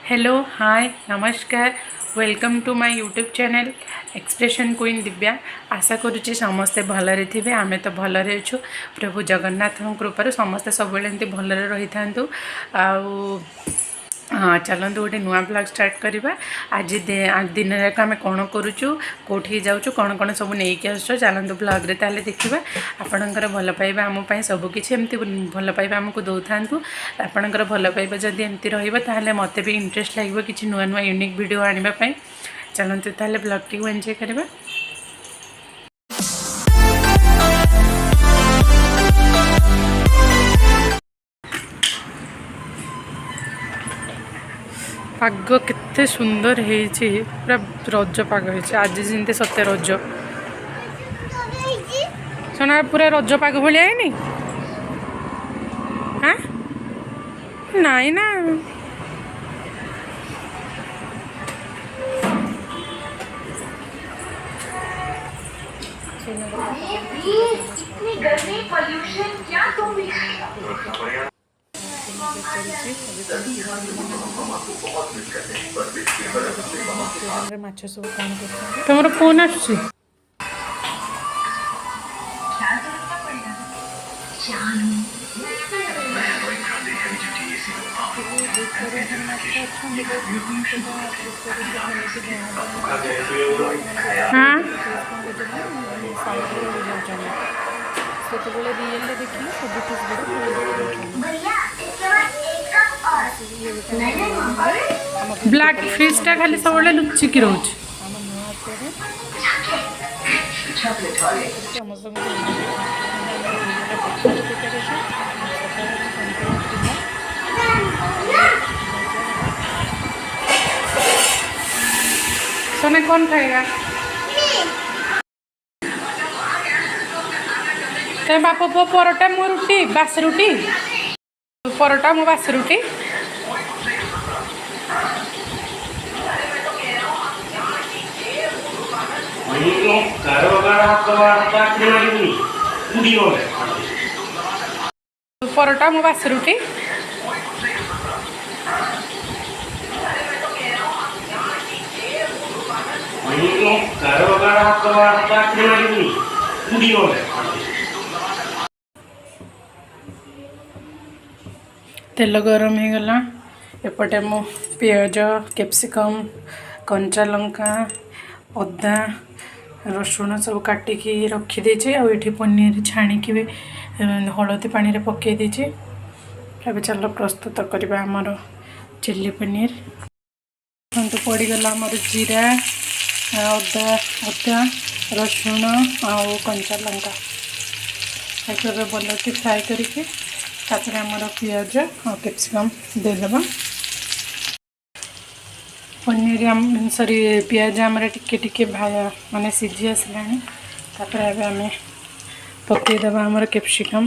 Hello hi नमस्कार welcome to my YouTube channel expression queen Divya. आशा करुच्ची समस्ते भलरे थे आमे तो भलरे अच्छु प्रभु जगन्नाथ कृपार समस्ते सब एमती भलरे रही था। हाँ चलतु गोटे नुआ ब्लॉग स्टार्ट करवा। आज दिन जाक आम कौन करुचु कौटी जाऊँ कौन कौन सब नहीं आसो चलतु ब्लॉग रे ताले देखा। आपणकर भल पाइबा आम सबकि एमती भल पाइबा आमको दौ था। आपणकर भल पाइबा जदि एमती रहा मत भी इंटरेस्ट लगे कि नुआ नुआ यूनिक वीडियो आने। चलतु ताले ब्लॉग टी एंजॉय करवा। पाग केते सुंदर है पूरा रज पाग है आज जमी सत्य रज सोना पूरा रज पाग भाया है हाँ नाई ना इतनी गर्मी पोल्यूशन क्या तुम भी तुम फोन आस हाँ ସେତେବେଳେ ରିଏଲରେ ଦେଖିଲେ ସବୁଠୁ ବ୍ଲାକ୍ ଫ୍ରିଜ୍ଟା ଖାଲି ସବୁବେଳେ ଲୁଚିକି ରହୁଛି। सोने कौन खाएगा? बाप पो परोटा मो रुटी बास रुटी परोटा मो बास रुटी परोटा मो बास रुटी तेल गरम हो गला। एपटे मो पियाज कैप्सिकम कंचा लंका अदा रसुण सब काटिकी रखी देछि। आ एठी पनीर छाणिकी भी हलदी पानी रे पके देछि। अब चलो प्रस्तुत करबा हमर चिल्ली पनीर। तो पड़ी गला हमर जीरा अदा अदा रसुण आ कंचा लंका एक भलि फ्राए करके तापर आमर पियाज और कैप्सिकम देदेबा। पनीर सॉरी पियाज आमर टिके माने सीझी आसला। तापर आम पकईदेवा आमर कैप्सिकम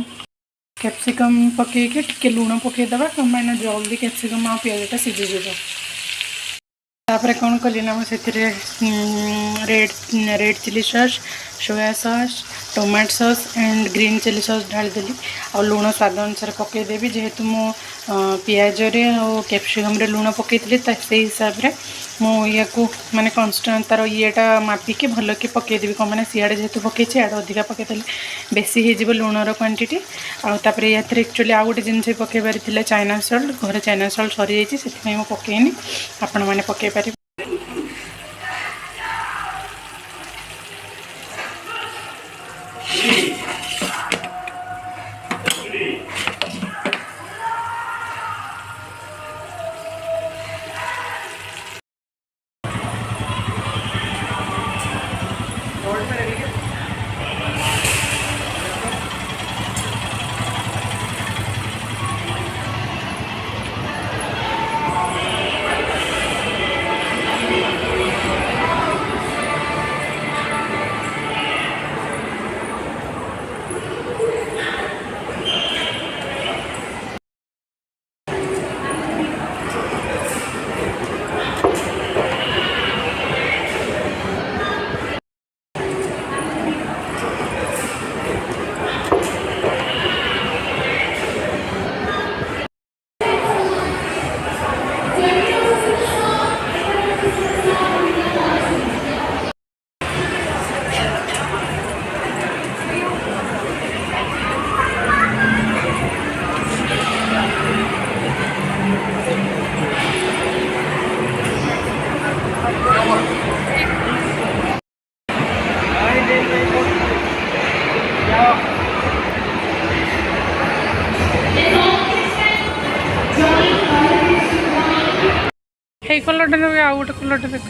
पकईके टिके लुण पकईदेवा मैंने जल्दी कैप्सिकम आ पियाजटा सीझीज। तापर कौन कली ना से red chilli sauce soya sauce tomato sauce and green chilli sauce ढाल देली और लुण स्वाद अनुसार पकईदेवी। जेहेतु मो पियाज रे और कैप्सिकम रे लुण पकईली से हिसाब से मुझे माने कन्स्टाट तार येटा मापिकी भल कि पकईदेवी कम मैंने सियाड़े जेहेतु पकई आड़े अधिका पकईदेली बेसी हो लुणर क्वांटिटी। आउे या एक्चुअली आउ गोटे जिन पकईबार चाइना सल्ट घर चाइना सल्ट सरी जाइए से पकईनी आपण मैंने पकई पारे। এই କଲର୍ଟା ନେବି ଆଉ ଗୋଟେ କଲର୍ଟା ଦେଖ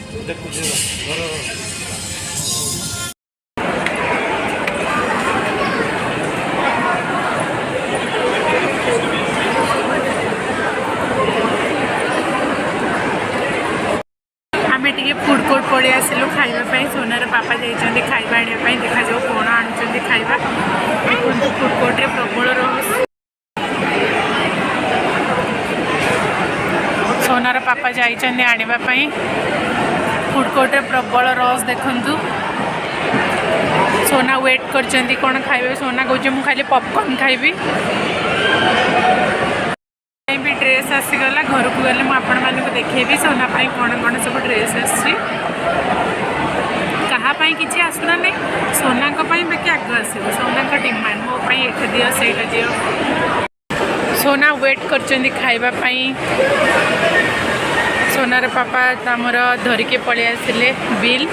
ଆମେ ଟିକେ ଫୁଡ୍ କୋର୍ଟ ପଳେଇ ଆସିଲୁ ଖାଇବା ପାଇଁ सोनार पापा ଯାଇଛନ୍ତି ଖାଇବା ଆଣିବା ପାଇଁ ଦେଖାଯାଉ କ'ଣ ଆଣୁଛନ୍ତି ଖାଇବା ଫୁଡ୍ କୋର୍ଟରେ ପ୍ରବଳ ରହୁଛି सोनार पापा ଯାଇଛନ୍ତି ଆଣିବା ପାଇଁ फुड कोर्ट प्रबल रस देखु सोना वेट करछंती कोन खाइबे सोना कहूँ मुझे खाली पॉपकॉर्न खाइबी भी ड्रेस आसीगला घर को गले मुझे आपण देखेबी सोना पाई कौन कौन सब ड्रेस आसी कहापाई किसी आसना नहीं सोना बाकी आग आसो सोना डिमांड मो ये दियो से दियो सोना वेट करछंती खाइबा पाई सोनार पापा आमर धरिके पलि आसिले बिल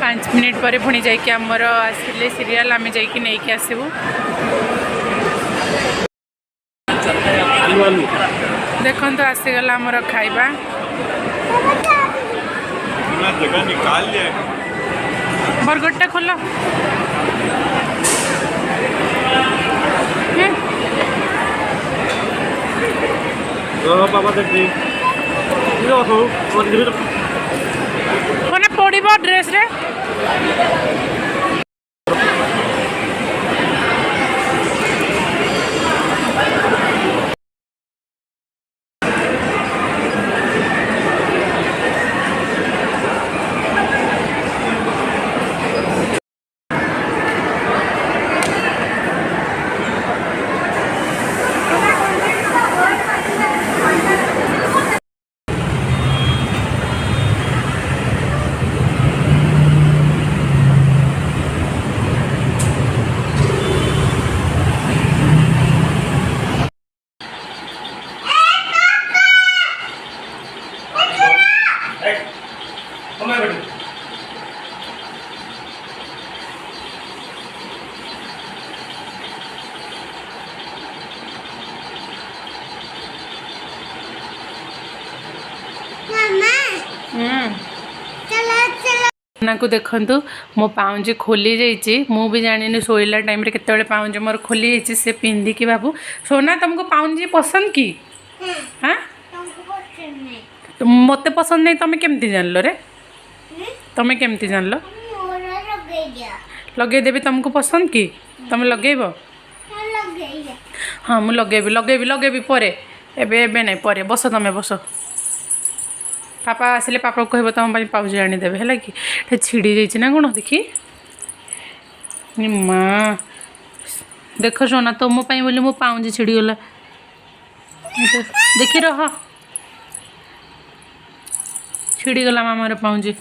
5 मिनिट पर पुणी जाइए आमर आसिले सीरियल आम जाइए नहीं कि आसबू देखो तो आसीगला आमर खाइबा बरगढ़ खोल पापा देखी मैंने पड़ो ड्रेस रे सोना को देखु मो पाउंजी खोली जाइए मु भी जानी शोला टाइम रे केते पाउंजी मोर खोली जाइए से पिंधिकी बाबू सोना तुमको पाउंजी पसंद की हाँ मत पसंद नहीं तुम केमती जान लो रे तुम केमती जान लो लगे देवी तुमको पसंद की तुम लगेब हाँ मुझे लगेबी लगेबी लगेबी परे एबे एबे नहीं परे बस तुम बस पापा आसिले पापा को कह तुम पाउजी आनीदेवे है कि छिड़ी जाइए ना कौन देखी माँ देख सोना तुम बोली मो पाउजी छिड़ीगला देखी रह छिड़ीगला मामार पाउजी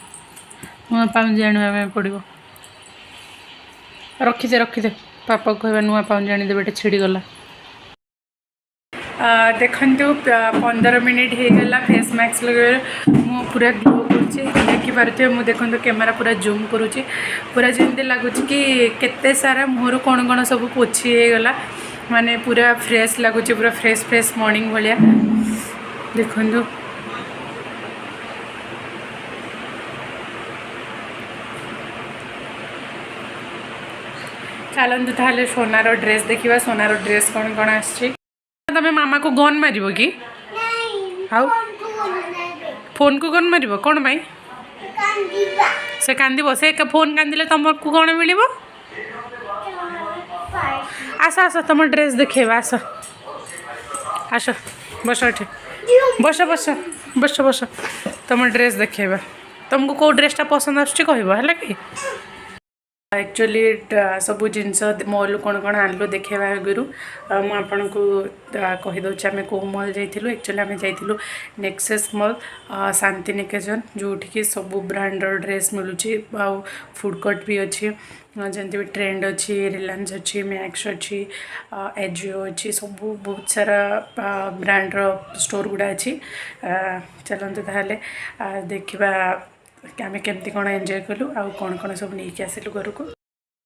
नुआ पाउजी आने पड़ो रखीदे रखीदे पापा को कह नुआ पाउजी आनीदेवे छिड़ीगला देखु 15 मिनिट होगला फेस मास्क लगे मु पूरा ग्लो करुच्चे मुझे देखो कैमेरा पूरा जूम करुच्ची पूरा जमी लगुच कि केते सारा मुहर कौन कौन सब पोछी होगला माने पूरा फ्रेश लगुच पूरा फ्रेश फ्रेश मॉर्निंग भाया देखु चलतु ताहले सोनार ड्रेस देखा सोनार ड्रेस कौन कौन आसी तमें मामा को गन मार कि फोन को गन मार कौन भाई से कांद से फोन कांदिले तुमको कौन मिल आस आस तुम ड्रेस देखेबा आस आस बस ये बस बस बस बस तुम ड्रेस देखेबा तुमको कौ ड्रेसटा पसंद आसला कि एक्चुअली सब जिनस मॉल कौन कौन आनलु देखा आगु मुझे को कहीदे आम कौ मॉल जाइलु एक्चुअली आम जाइलु नेक्सेस मॉल शांति निकेतन जोठिकी सब ब्रांडर ड्रेस मिलूँ आ फूड कोर्ट भी अच्छी जमी ट्रेंड अच्छी रिलायंस अच्छी मैक्स अच्छी एजियो अच्छी सब बहुत सारा ब्रांडर स्टोर गुड़ा अच्छी चलते ताहले देखा आम केमती कौन एंजॉय कलु आ कौन कौन सब नहीं आसिलु घर को।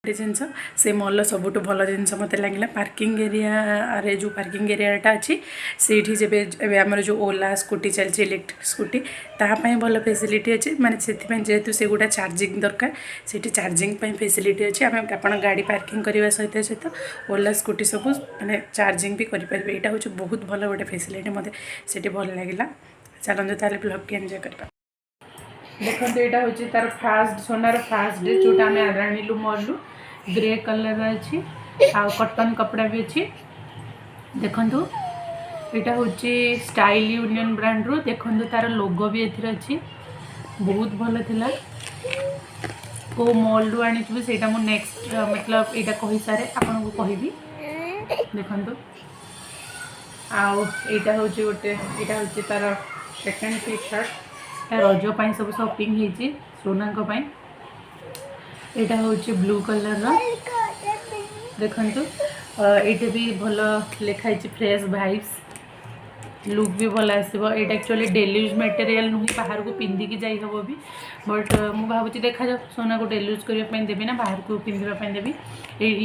गोटे जिनस से मॉल सबुठ भल जिनस मत लगे पार्किंग एरिया जो पार्किंग एरियाटा अच्छी से जब आम जो ओला स्कूटी चलती इलेक्ट्रिक स्कूटी तापाई भल फैसिलिटी अच्छी माने से जेहेतु से गोटा चार्जिंग दरकार से चार्जिंग फैसिलिटी अच्छी आम आप गाड़ी पार्किंग करने सहित सहित ओला स्कूटी सब मैंने चार्जिंग भी करेंगे। यहाँ हूँ बहुत भल गोटे फैसिलिटी मत से भल लगे। चलते ताले ब्लॉग की एंजॉय करवा। देखो यहाँ हूँ तार फास्ट सोनार फास्ट ड्रेस जोटा आम आनिलु मॉलू ग्रे कलर अच्छी आ कॉटन कपड़ा भी अच्छी। देखु यहाँ हूँ स्टाइल यूनियन ब्रांड रू देखु तार लोगो भी एथि अच्छी बहुत भल थिला। को मॉल रू आनी से नेक्स्ट मतलब यहाँ कही सारे आपन को कहबी। देखु आईटा हूँ गोटे यहाँ हूँ तार सेकेंड टी शर्ट रज सब शॉपिंग होती सोना यहाँ हूँ ब्लू कलर देखु ये भी भल लिखाई फ्रेश वाइब्स लुक भी भल आसो। ये एक्चुअली डेली यूज मटेरियल नुह बाहर को पिंधिकी जाई हम भी बट मुझे भावी देखा जाओ सोना को डेली यूज करने देवी ना बाहर को पिंधापी देवी।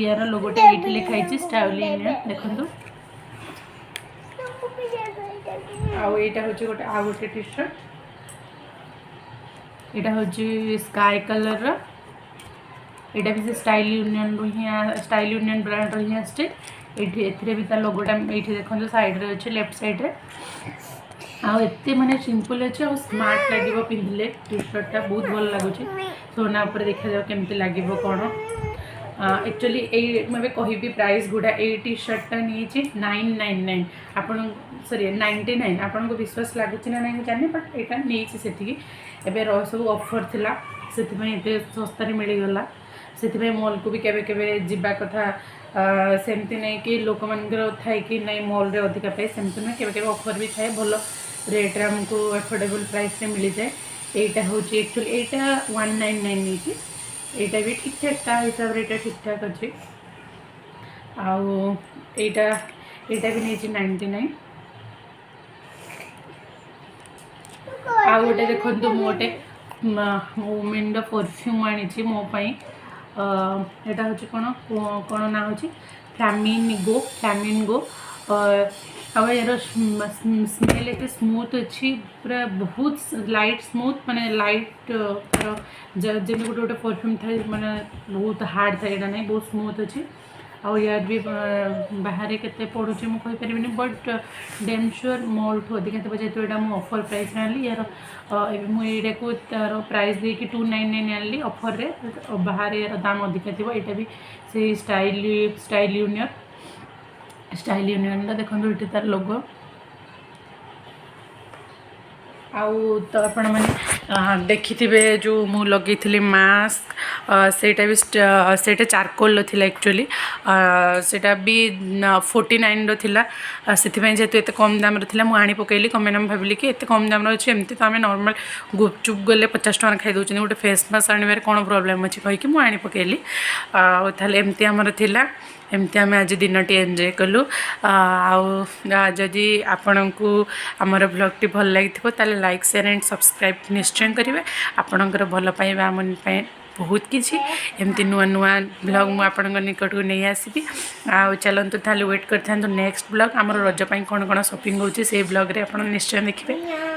यार लोगोटे ये लिखाई स्टाइल यूनियन देखु आईटा हूँ गोटे आ गोटे टी शर्ट यहाँ हूँ स्काई कलर यहाँ भी से style union style union brand रही आसटे ये भी तार लोगोटा ये देखो साइड रे अच्छे लेफ्ट साइड रे आते माने सिंपल अच्छे और स्मार्ट लगे पिंधले टी शर्टा बहुत भल लगुच। सोना उपर देखा जाओ केमती लगे कौन एक्चुअली ये मुझे कहि प्राइस गुड़ा ये टी शर्टा नहीं 999 आपन सॉरी 99 आपन को विश्वास लगुच ना नहीं जाने बट यहाँ नहीं से एवं सब ऑफर थिला से सस्तार मिलगला से मॉल को भी केवे जीवा कथा सेमती नहीं कि लोक मानकर थाए कि नहीं मॉल रे अधिका पाए सेमती ना केवे ऑफर भी थाए भल रेट आमको एफोर्डेबल प्राइस रे मिल जाए। यहाँ हूँ एक्चुअली यहाँ 199 नहीं यहाँ भी ठीक ठाक ता हिसाब से यहाँ ठीक ठाक अच्छे यहाँ भी नहीं 99 आ गोटे देखो मोटे वुमेन परफ्यूम आनी मोपाई यहाँ हूँ कौन कौन ना हूँ फ्लामिंगो यार स्मेल एत स्मूथ अच्छी पूरा बहुत लाइट स्मूथ माने लाइट जमी गोटे गोटे परफ्यूम था माने बहुत हार्ड था यहाँ नहीं बहुत स्मूथ अच्छी यार भी बाहर के पड़ुचे मुझे कहीपरि बट डेम श्योर मॉल ठू अधिका थी जेहतु यहाँ मुझे ऑफर प्राइस आनी यार मुझे को तार प्राइस देखिए 299 आनी ऑफर रे बाहर यार दाम अधिका थी यहाँ भी से स्टाइल यूनियन देखो ये तार लोगो आउ तो आपण मैंने देखिथिबे जो मु लगे मास्क सेटा भी सेटा चारकोल थिला एक्चुअली सेटा भी 49 रो थिला से जेहेतु एत कम दाम थिला मु आनी पकेली कम मैंने भाविली कि एत कम दाम अच्छे एमती तो आम नॉर्मल गुपचुप गले 50 टका खाई दौरान गोटे फेस मास्क आने कौन प्रोब्लेम अच्छी कहीकि मुझे आनी पकेली ताले एमती आमर थिला एमती आम आज दिनटी एंजॉय कलु। जदि आपण को आमर ब्लॉगटी भल लगी ताले लाइक शेयर एंड सब्सक्राइब निश्चय करेंगे। आपणकर भल पाइबा आम बहुत किसी एमती नुआ नुआ ब्लॉग मुझे आपण निकट को नहीं आसबि चलतु ताले वेट कर नेक्स्ट ब्लॉग आमर रज कौन कौन शॉपिंग होची से ब्लॉग रे आपण निश्चय देखिए।